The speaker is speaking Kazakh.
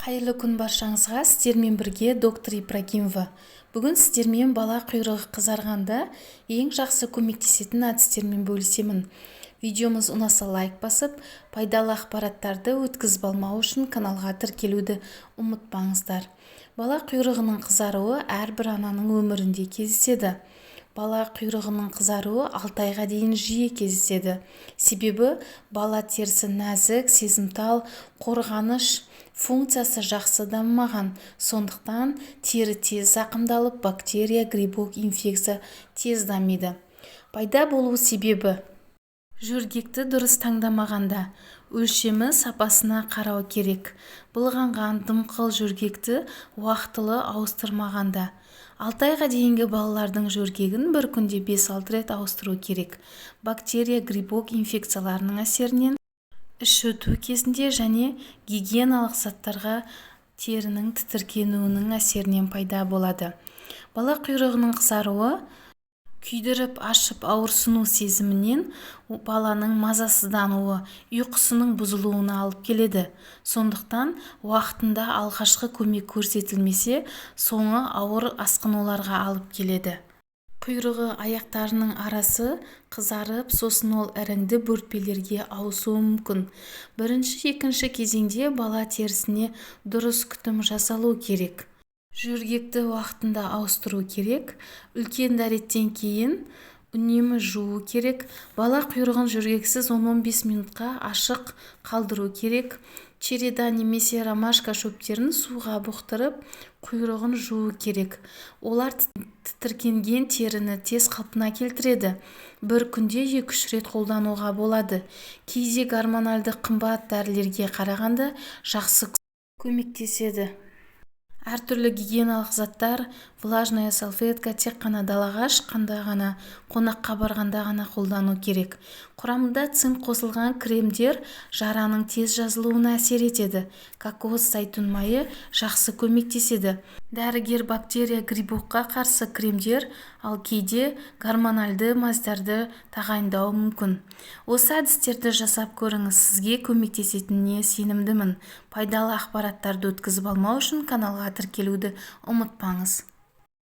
Қайырлы күн баршаңызға, сіздермен бірге доктор Ибрагимова. Бүгін сіздермен бала құйрығы қызарғанда ең жақсы көмектесетін әдістермен бөлісемін. Видеомыз ұнаса лайк басып, пайдалы ақпараттарды өткізіп алмау үшін каналға тіркелуді ұмытпаңыздар. Бала құйрығының қызаруы әрбір ананың өмірінде кездеседі. Бала құйрығының қызаруы 6 айға дейін жиі кездеседі. Себебі бала терісі нәзік, сезімтал, қорғаныш функциясы жақсы дамымаған. Сондықтан тері тез зақымдалып, бактерия, грибок, инфекция тез дамиды. Пайда болу себебі: жөргекті дұрыс таңдамағанда, өлшемі сапасына қарау керек. Былғанған дымқыл жөргекті уақытылы ауыстырмағанда. 6 айға дейінгі балалардың жөргегін бір күнде 5-6 рет ауыстыру керек. Бактерия, грибок инфекцияларының әсерінен, іш өту кезінде және гигиеналық заттарға терінің тітіркенуінің әсерінен пайда болады. Бала құйрығының қызаруы күйдіріп, ашып, ауырсыну сезімінен баланың мазасыздануы, ұйқысының бұзылуына алып келеді. Сондықтан уақытында алғашқы көмек көрсетілмесе, соңы ауыр асқынуларға алып келеді. Құйрығы аяқтарының арасы қызарып, сосын ол іріңді бөртпелерге ауысуы мүмкін. Бірінші-екінші кезеңде бала терісіне дұрыс күтім жасалу керек. Жөргекті уақытында ауыстыру керек. Үлкен дәреттен кейін үнемі жуу керек. Бала құйрығын жөргексіз 10-15 минутқа ашық қалдыру керек. Череда немесе ромашка шөптерін суға бұқтырып, құйрығын жуу керек. Олар тітіркенген теріні тез қалпына келтіреді. Бір күнде 2-3 рет қолдануға болады. Кейде гормоналды қымбат дәрілерге қарағанда жақсы көмектеседі. Әртүрлі гигиеналық заттар, влажная салфетка тек қана далаға шыққанда ғана, қонаққа барғанда ғана қолдану керек. Құрамында цинк қосылған кремдер жараның тез жазылуына әсер етеді. Кокос, зәйтүн майы жақсы көмектеседі. Дәрігер бактерия, грибокқа қарсы кремдер, ал кейде гормональды маздарды тағайындауы мүмкін. Осы әдістерді жасап көріңіз, сізге көмектесетініне сенімдімін. Пайдалы ақпараттарды өткізіп алмау үшін каналға тіркелуді ұмытпаңыз.